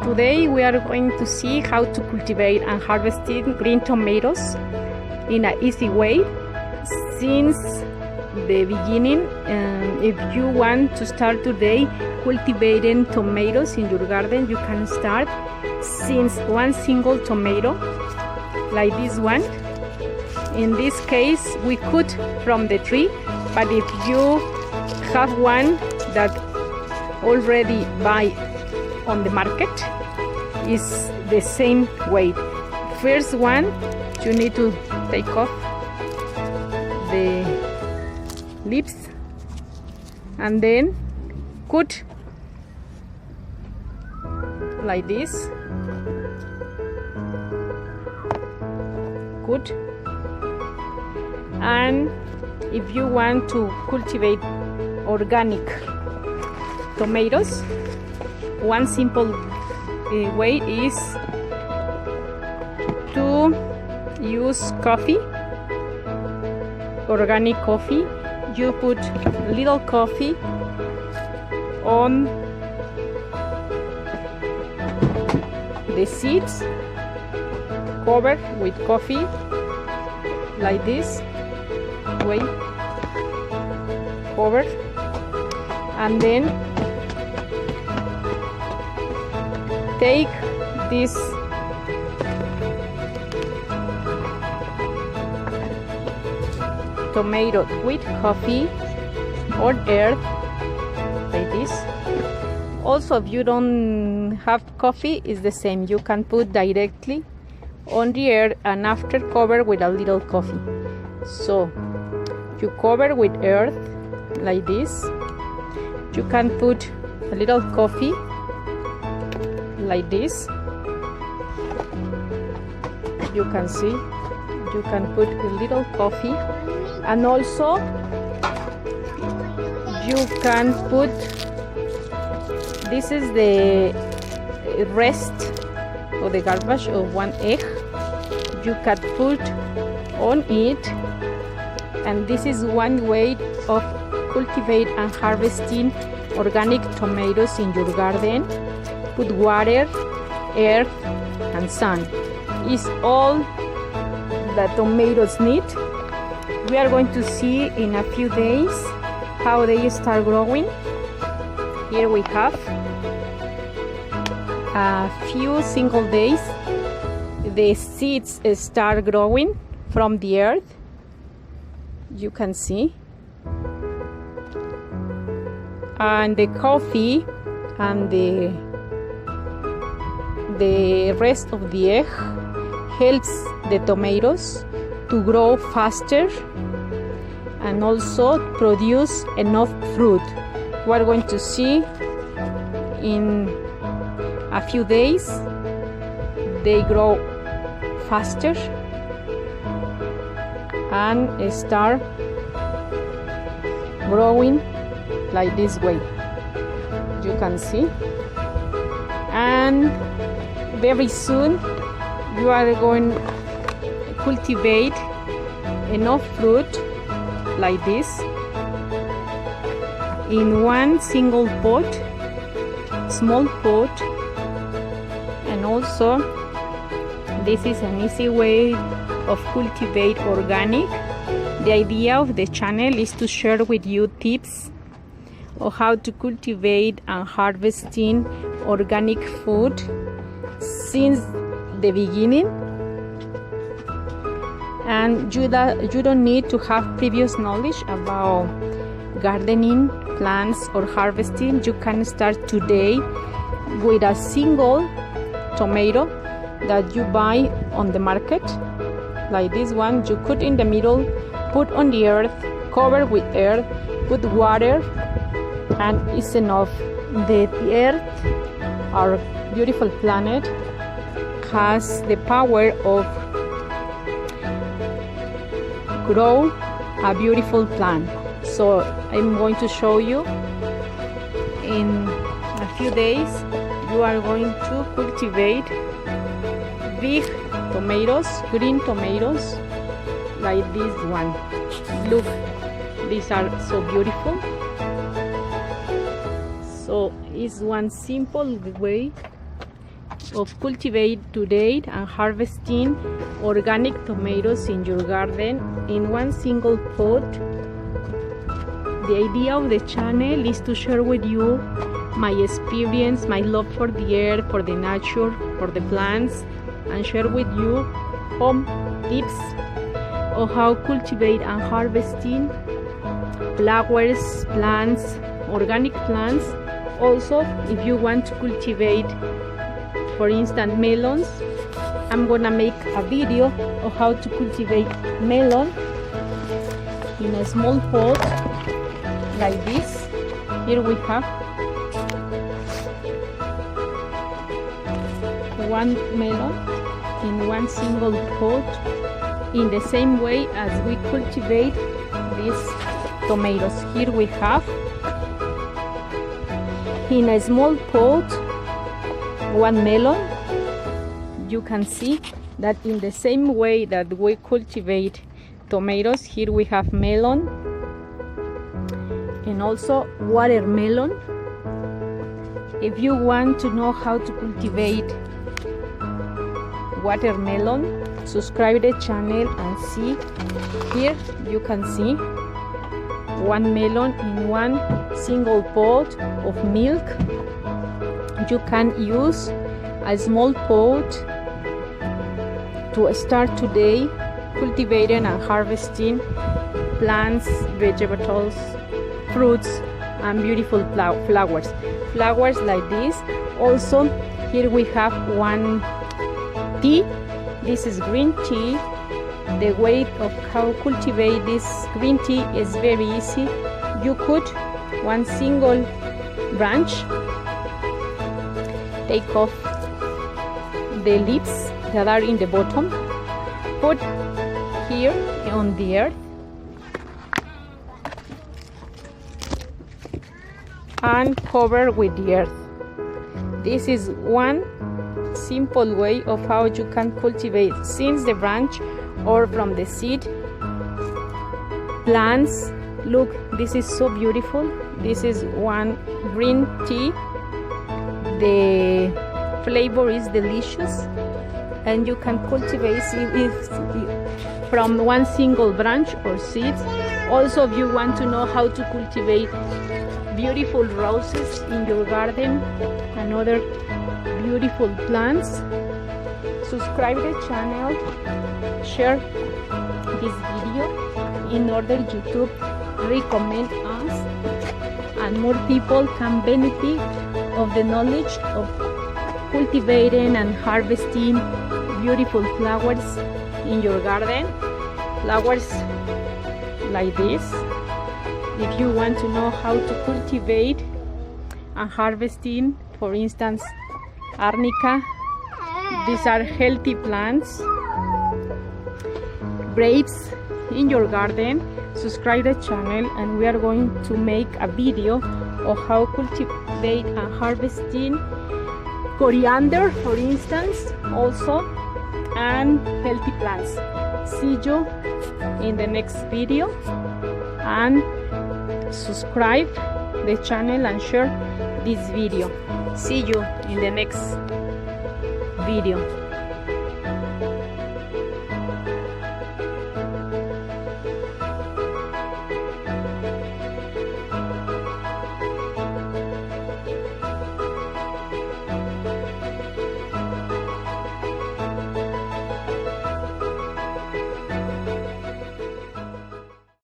Today we are going to see how to cultivate and harvest green tomatoes in an easy way. Since the beginning, if you want to start today cultivating tomatoes in your garden, you can start since one single tomato like this one. In this case we cut from the tree, but if you have one that already buy on the market, is the same weight. First one, you need to take off the leaves and then cut like this. Good. And if you want to cultivate organic tomatoes, one simple way is to use coffee, organic coffee. You put little coffee on the seeds, cover with coffee like this way, cover, and then take this tomato with coffee or earth like this. Also, if you don't have coffee, it's the same. You can put directly on the earth and after cover with a little coffee. So you cover with earth like this. You can put a little coffee like this. You can see, you can put a little coffee, and also you can put, this is the rest or the garbage of one egg. You can put on it, and this is one way of cultivate and harvesting organic tomatoes in your garden. Put water, earth, and sun. Is all that tomatoes need. We are going to see in a few days how they start growing. Here we have a few single days. The seeds start growing from the earth. You can see. And the coffee and the rest of the egg helps the tomatoes to grow faster and also produce enough fruit. We're going to see in a few days they grow faster and start growing like this way. You can see. And very soon you are going to cultivate enough fruit like this in one single pot, small pot. And also this is an easy way of cultivate organic. The idea of the channel is to share with you tips of how to cultivate and harvesting organic food since the beginning. And you don't need to have previous knowledge about gardening, plants, or harvesting. You can start today with a single tomato that you buy on the market, like this one. You cut in the middle, put on the earth, cover with earth, put water, and it's enough. The earth, our beautiful planet, has the power of grow a beautiful plant. So I'm going to show you in a few days. You are going to cultivate big tomatoes, green tomatoes, like this one. Look, these are so beautiful. So it's one simple way of cultivate today and harvesting organic tomatoes in your garden in one single pot. The idea of the channel is to share with you my experience, my love for the earth, for the nature, for the plants, and share with you home tips of how cultivate and harvesting flowers, plants, organic plants. Also, if you want to cultivate, for instance, melons, I'm gonna make a video of how to cultivate melon in a small pot like this. Here we have one melon in one single pot, in the same way as we cultivate these tomatoes. Here we have in a small pot one melon. You can see that in the same way that we cultivate tomatoes, here we have melon and also watermelon. If you want to know how to cultivate watermelon, subscribe to the channel and see. Here you can see one melon in one single pot of milk. You can use a small pot to start today cultivating and harvesting plants, vegetables, fruits, and beautiful flowers like this. Also, here we have one tea. This is green tea. The way of how cultivate this green tea is very easy. You cut one single branch, take off the leaves that are in the bottom, put here on the earth, and cover with the earth. This is one simple way of how you can cultivate since the branch or from the seed plants. Look, this is so beautiful. This is one green tea. The flavor is delicious, and you can cultivate from one single branch or seeds. Also, if you want to know how to cultivate beautiful roses in your garden and other beautiful plants, subscribe to the channel, share this video in order YouTube recommend us and more people can benefit of the knowledge of cultivating and harvesting beautiful flowers in your garden. Flowers like this. If you want to know how to cultivate and harvesting, for instance, arnica, these are healthy plants, grapes in your garden, subscribe to the channel, and we are going to make a video of how cultivate and harvesting coriander, for instance, also, and healthy plants. See you in the next video, and subscribe the channel and share this video. See you in the next video.